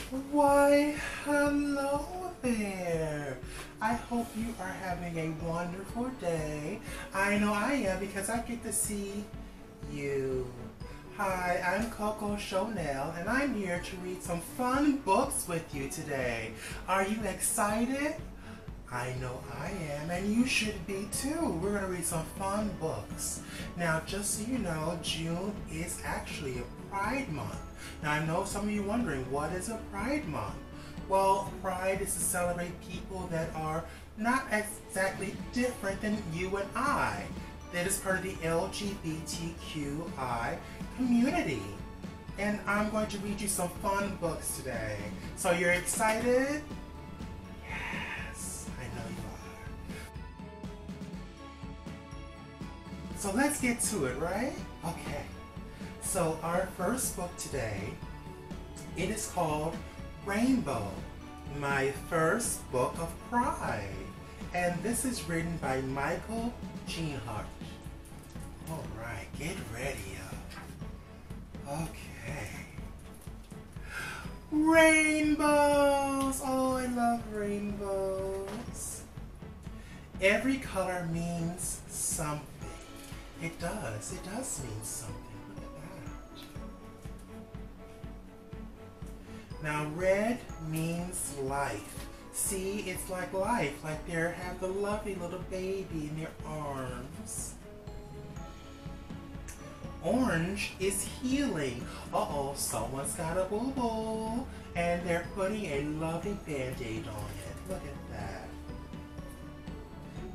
Why, hello there. I hope you are having a wonderful day. I know I am because I get to see you. Hi, I'm Coco Chanel and I'm here to read some fun books with you today. Are you excited? I know I am, and you should be too. We're going to read some fun books. Now, just so you know, June is actually a Pride Month. Now, I know some of you wondering, what is a Pride Month? Well, Pride is to celebrate people that are not exactly different than you and I. That is part of the LGBTQI community. And I'm going to read you some fun books today. So you're excited? So let's get to it, right? Okay. So our first book today, it is called Rainbow, my first book of Pride. And this is written by Michael Geinhardt. All right, get ready up. Okay. Rainbows! Oh, I love rainbows. Every color means something. It does mean something. Look at that. Now red means life. See, it's like life, like they have the lovely little baby in their arms. Orange is healing. Uh-oh, someone's got a boo-boo. And they're putting a lovely band-aid on it. Look at that.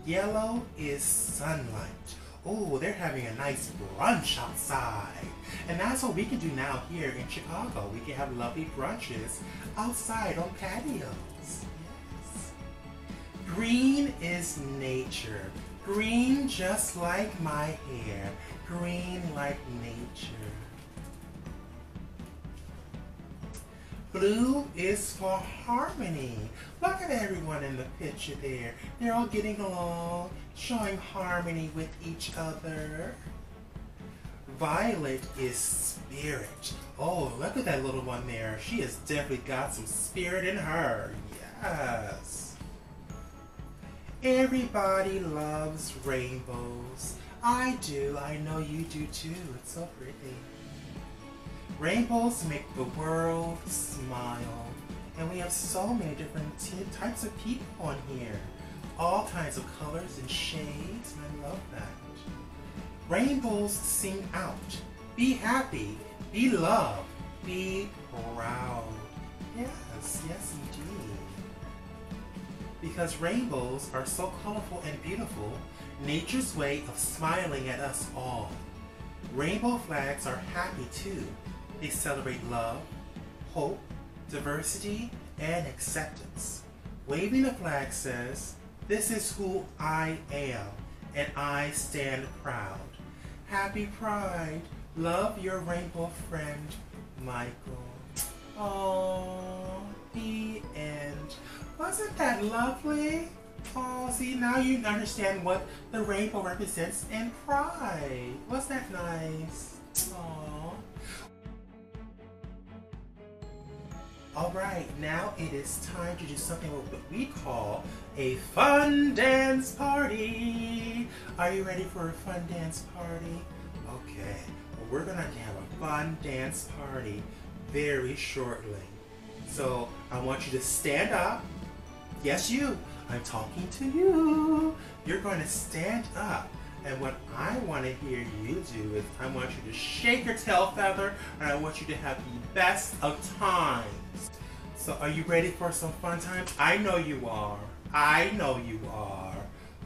Yellow is sunlight. Oh, they're having a nice brunch outside. And that's what we can do now here in Chicago. We can have lovely brunches outside on patios. Yes. Green is nature. Green just like my hair. Green like nature. Blue is for harmony. Look at everyone in the picture there. They're all getting along, showing harmony with each other. Violet is spirit. Oh, look at that little one there. She has definitely got some spirit in her. Yes. Everybody loves rainbows. I do. I know you do too. It's so pretty. Rainbows make the world smile. And we have so many different types of people on here. All kinds of colors and shades, and I love that. Rainbows sing out. Be happy, be loved, be proud. Yes, yes indeed. Because rainbows are so colorful and beautiful, nature's way of smiling at us all. Rainbow flags are happy too. They celebrate love, hope, diversity, and acceptance. Waving the flag says, "This is who I am, and I stand proud." Happy Pride. Love your rainbow friend, Michael. Oh, the end. Wasn't that lovely? Oh, see, now you understand what the rainbow represents in Pride. Wasn't that nice? Oh. Alright, now it is time to do something what we call a fun dance party. Are you ready for a fun dance party? Okay, well, we're gonna have a fun dance party very shortly. So I want you to stand up. Yes, you. I'm talking to you. You're going to stand up. And what I want to hear you do is I want you to shake your tail feather and I want you to have the best of times. So are you ready for some fun times? I know you are. I know you are.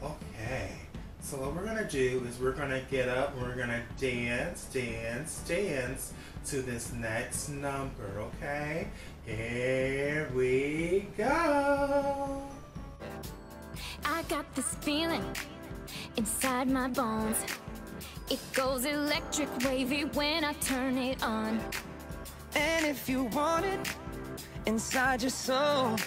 Okay. So what we're going to do is we're going to get up and we're going to dance, dance, dance to this next number, okay? Here we go. I got this feeling inside my bones. It goes electric wavy when I turn it on. And if you want it inside your soul,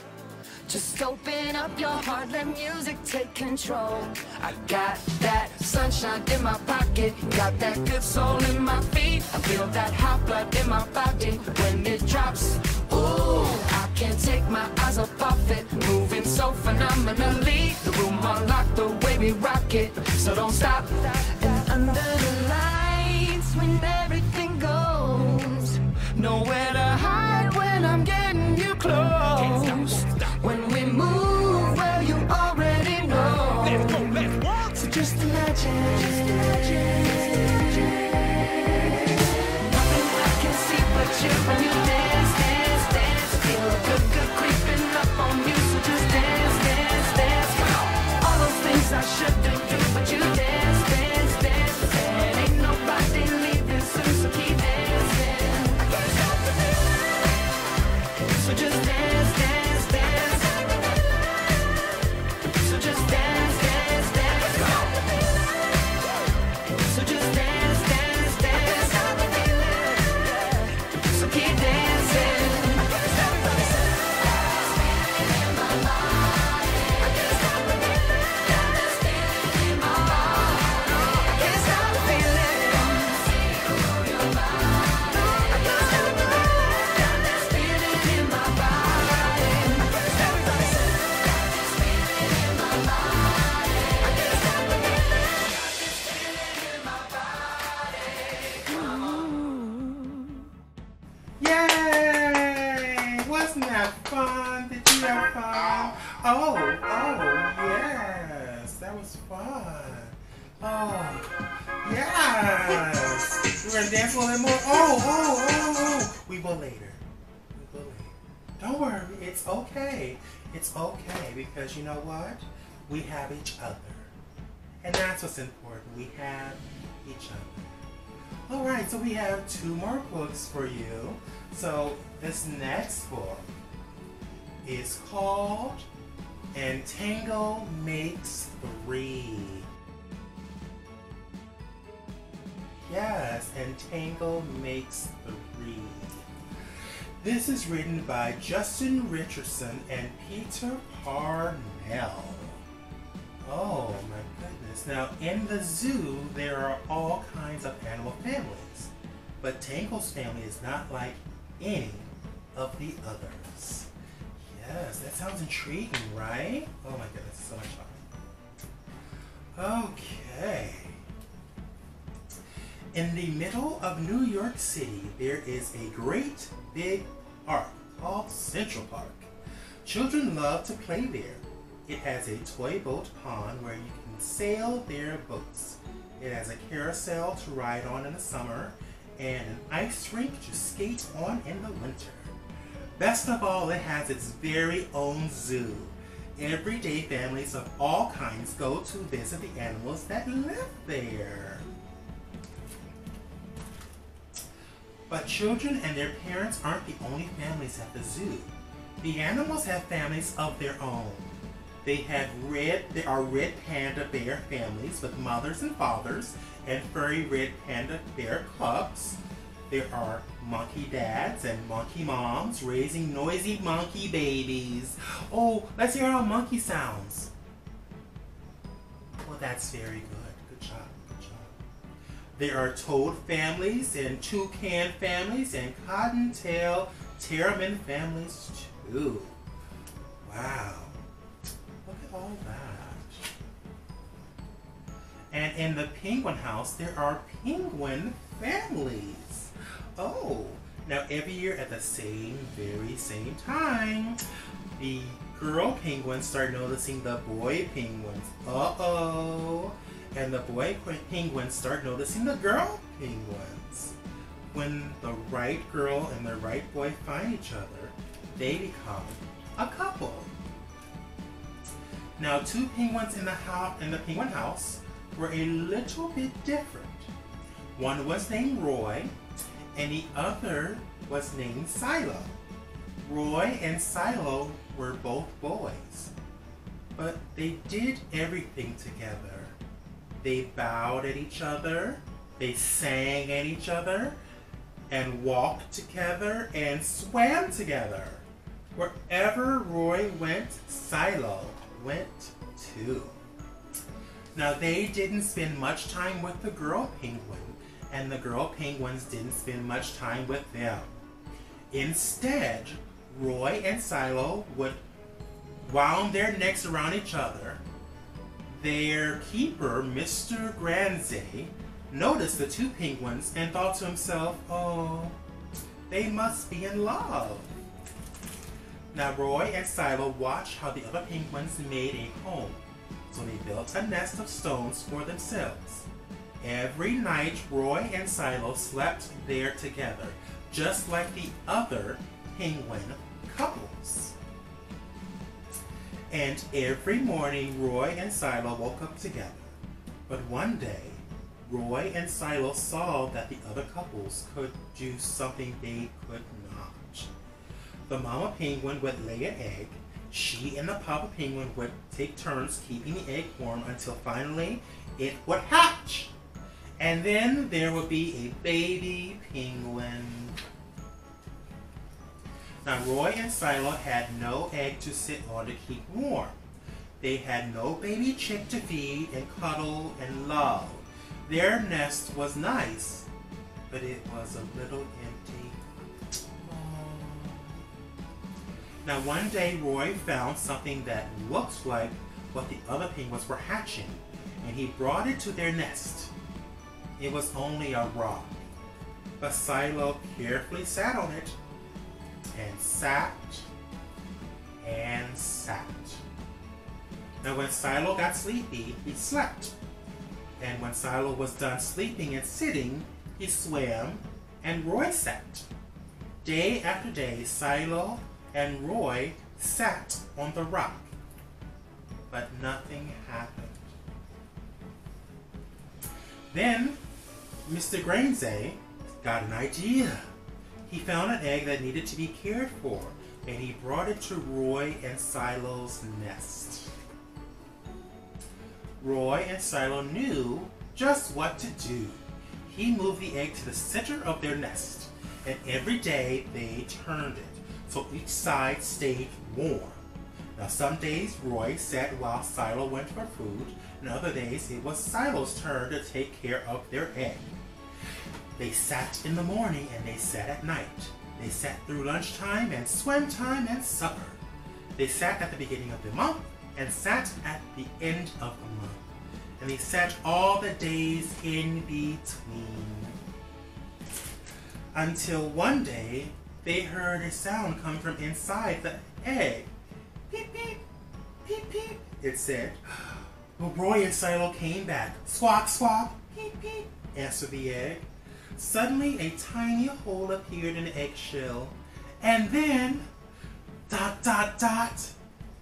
just open up your heart, let music take control. I got that sunshine in my pocket, got that good soul in my feet. I feel that hot blood in my body when it drops. Ooh, my eyes up off it. Moving so phenomenally. The room unlocked the way we rock it. So don't stop. And under the lights when everything goes, Nowhere to hide when I'm getting you close. when we move, well, you already know. So just imagine. Nothing I can see but you when you dance, dance, dance. Feel a good, good creeping up on you, so just dance, dance, dance. Come on. All those things I shouldn't do, but you dance, dance, dance. And ain't nobody leaving soon, so keep dancing. I can't stop the feeling. So just dance, dance, dance. So just dance, dance, dance. Come on. So just dance, dance, dance. So keep dancing. Everybody say, in my body. I can't stop the feeling. Got this feeling in my body. I can't stop the feeling. Move your body. I can't stop the feeling. Got this feeling in my body. Everybody say, got this feeling in my body. I can't stop the feeling. Got this feeling in my body. Come on. Yay! Wasn't that fun? Did you have fun? Oh, yes. That was fun. Oh, yes. We're going to dance a little bit more. Oh. We will later. Don't worry. It's okay. It's okay because you know what? We have each other. And that's what's important. We have each other. Alright, so we have 2 more books for you. So this next book is called And Tango Makes 3. Yes, And Tango Makes 3. This is written by Justin Richardson and Peter Parnell. Oh my goodness. Now in the zoo there are all kinds of animal families, but Tango's family is not like any of the others. Yes, that sounds intriguing, right? Oh my goodness, so much fun. Okay. In the middle of New York City there is a great big park called Central Park. Children love to play there. It has a toy boat pond where you can sail their boats. It has a carousel to ride on in the summer and an ice rink to skate on in the winter. Best of all, it has its very own zoo. Every day families of all kinds go to visit the animals that live there. But children and their parents aren't the only families at the zoo. The animals have families of their own. There are red panda bear families with mothers and fathers and furry red panda bear cubs. There are monkey dads and monkey moms raising noisy monkey babies. Oh, let's hear how monkey sounds. Well, that's very good. Good job. Good job. There are toad families and toucan families and cottontail pteromin families too. Wow. Look at all that. And in the penguin house, there are penguin families. Oh, now every year at the very same time, the girl penguins start noticing the boy penguins. Uh-oh. And the boy penguins start noticing the girl penguins. When the right girl and the right boy find each other, they become a couple. Now, 2 penguins in the penguin house were a little bit different. One was named Roy, and the other was named Silo. Roy and Silo were both boys, but they did everything together. They bowed at each other, they sang at each other, and walked together and swam together. Wherever Roy went, Silo went too. Now they didn't spend much time with the girl penguin, and the girl penguins didn't spend much time with them. Instead, Roy and Silo would wound their necks around each other. Their keeper, Mr. Granze, noticed the two penguins and thought to himself, oh, they must be in love. Now Roy and Silo watched how the other penguins made a home, so they built a nest of stones for themselves. Every night, Roy and Silo slept there together, just like the other penguin couples. And every morning, Roy and Silo woke up together. But one day, Roy and Silo saw that the other couples could do something they could not. The mama penguin would lay an egg. She and the papa penguin would take turns keeping the egg warm until finally it would hatch. And then there would be a baby penguin. Now Roy and Silo had no egg to sit on to keep warm. They had no baby chick to feed and cuddle and love. Their nest was nice, but it was a little empty. Now one day Roy found something that looked like what the other penguins were hatching, and he brought it to their nest. It was only a rock, but Silo carefully sat on it, and sat, and sat. Now when Silo got sleepy, he slept. And when Silo was done sleeping and sitting, he swam, and Roy sat. Day after day, Silo and Roy sat on the rock, but nothing happened. Then Mr. Granze got an idea. He found an egg that needed to be cared for, and he brought it to Roy and Silo's nest. Roy and Silo knew just what to do. He moved the egg to the center of their nest, and every day they turned it so each side stayed warm. Now some days Roy sat while Silo went for food, and other days it was Silo's turn to take care of their egg. They sat in the morning and they sat at night. They sat through lunchtime and swim time and supper. They sat at the beginning of the month and sat at the end of the month. And they sat all the days in between. Until one day, they heard a sound come from inside the egg. Peep, peep, peep, peep, it said. Well, Roy and Silo came back. Squawk, squawk, peep, peep, answered the egg. Suddenly, a tiny hole appeared in the eggshell. And then, dot, dot, dot,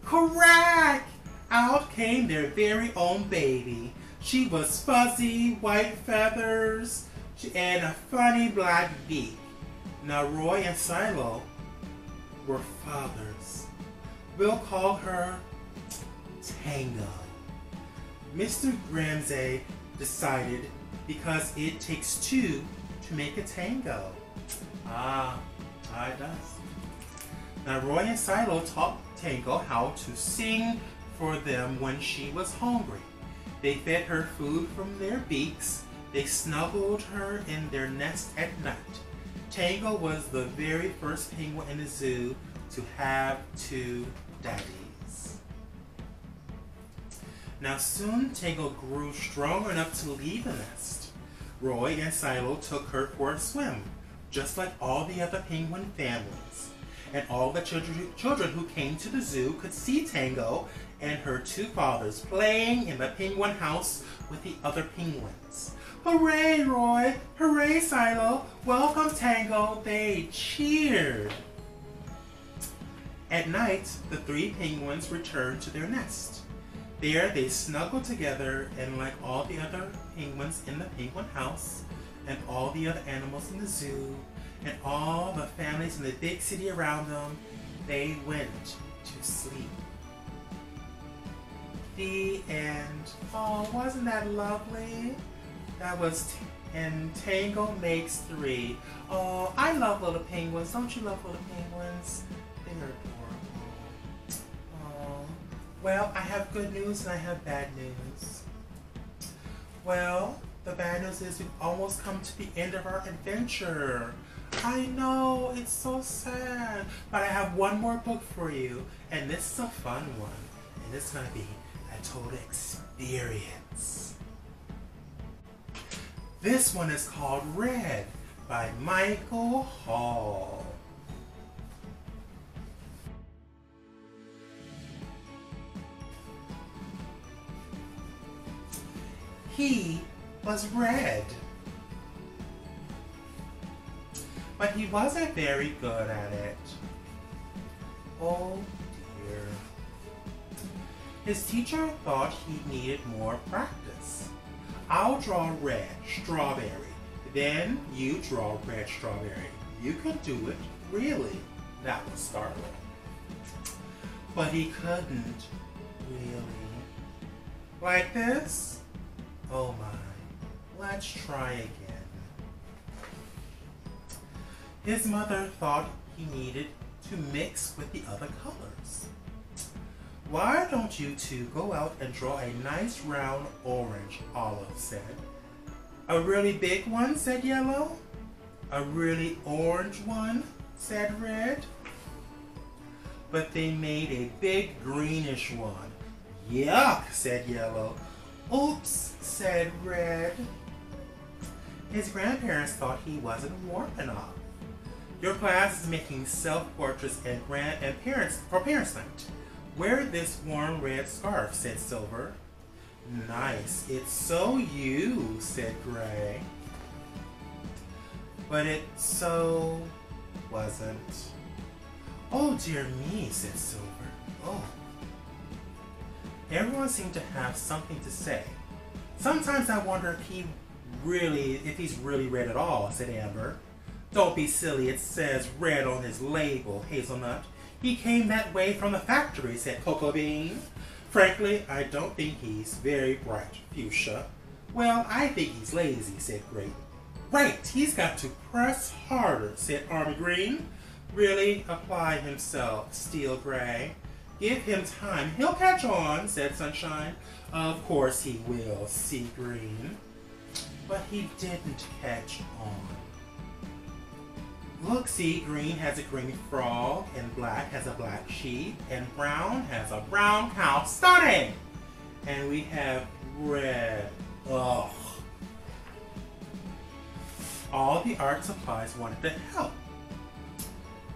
crack! Out came their very own baby. She was fuzzy, white feathers, and a funny black beak. Now Roy and Silo were fathers. We'll call her Tango. Mr. Granze decided because it takes two to make a tango. It does. Now Roy and Silo taught Tango how to sing for them when she was hungry. They fed her food from their beaks. They snuggled her in their nest at night. Tango was the very first penguin in the zoo to have two daddies. Now soon Tango grew strong enough to leave the nest. Roy and Silo took her for a swim, just like all the other penguin families. And all the children who came to the zoo could see Tango and her two fathers playing in the penguin house with the other penguins. Hooray, Roy! Hooray, Silo! Welcome, Tango! They cheered. At night, the three penguins returned to their nest. There they snuggled together, and like all the other penguins in the penguin house, and all the other animals in the zoo, and all the families in the big city around them, they went to sleep. The end. Oh, wasn't that lovely? That was, and Tango makes 3. Oh, I love little penguins. Don't you love little penguins? They're adorable. Oh, well, I have good news and I have bad news. Well, the bad news is we've almost come to the end of our adventure. I know, it's so sad. But I have one more book for you, and this is a fun one. And it's gonna be a total experience. This one is called Red by Michael Hall. He was red, but he wasn't very good at it. Oh dear. His teacher thought he needed more practice. I'll draw red strawberry, then you draw red strawberry. You can do it, really. That was startling. But he couldn't, really. Like this? Oh my, let's try again. His mother thought he needed to mix with the other colors. Why don't you two go out and draw a nice round orange, Olive said. A really big one, said Yellow. A really orange one, said Red. But they made a big greenish one. Yuck, said Yellow. Oops, said Red. His grandparents thought he wasn't warm enough. Your class is making self-portraits and for parents' night. Wear this warm red scarf, said Silver. Nice, it's so you, said Gray. But it so wasn't. Oh dear me, said Silver. Oh. Everyone seemed to have something to say. Sometimes I wonder if he's really red at all, said Amber. Don't be silly, it says red on his label, Hazelnut. He came that way from the factory, said Cocoa Bean. Frankly, I don't think he's very bright, Fuchsia. Well, I think he's lazy, said Grape. Right, he's got to press harder, said Army Green. Really apply himself, Steel Gray. Give him time. He'll catch on, said Sunshine. Of course he will, Sea Green. But he didn't catch on. Look, Sea Green has a green frog, and Black has a black sheep, and Brown has a brown cow. Stunning! And we have Red. Ugh. All the art supplies wanted to help.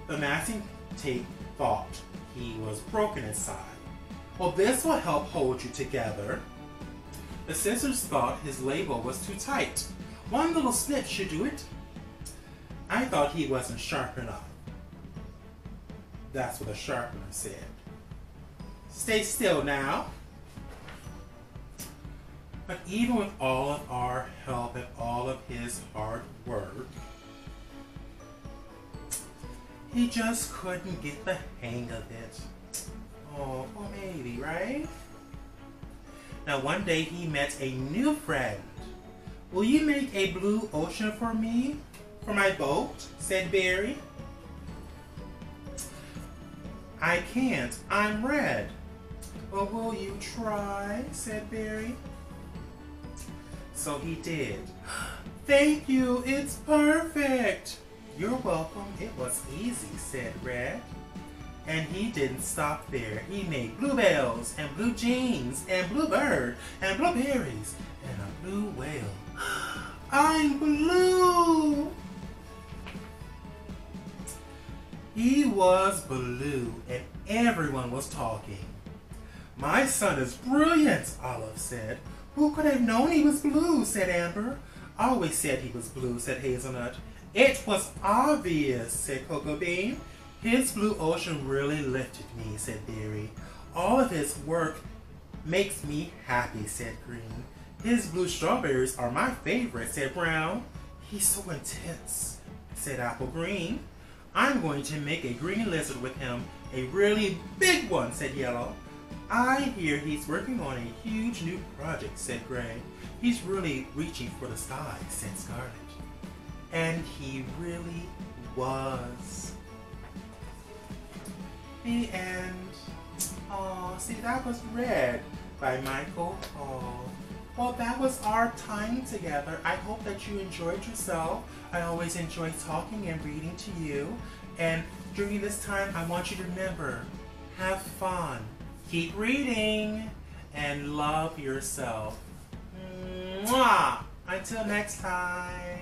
The masking tape thought he was broken inside. Well, this will help hold you together. The scissors thought his label was too tight. One little snip should do it. I thought he wasn't sharp enough. That's what the sharpener said. Stay still now. But even with all of our help and all of his hard work, he just couldn't get the hang of it. Oh, well maybe, right? Now one day he met a new friend. Will you make a blue ocean for me? For my boat? Said Barry. I can't, I'm red. Well, will you try? Said Barry. So he did. Thank you, it's perfect. You're welcome, it was easy, said Red. And he didn't stop there. He made bluebells, and blue jeans, and bluebird, and blueberries, and a blue whale. I'm blue! He was blue, and everyone was talking. My son is brilliant, Olive said. Who could have known he was blue, said Amber. Always said he was blue, said Hazelnut. It was obvious, said Cocoa Bean. His blue ocean really lifted me, said Berry. All of his work makes me happy, said Green. His blue strawberries are my favorite, said Brown. He's so intense, said Apple Green. I'm going to make a green lizard with him, a really big one, said Yellow. I hear he's working on a huge new project, said Gray. He's really reaching for the sky, said Scarlet. And he really was. The end. Aw, see, that was Red by Michael Hall. Well, that was our time together. I hope that you enjoyed yourself. I always enjoy talking and reading to you. And during this time, I want you to remember, have fun, keep reading, and love yourself. Mwah! Until next time.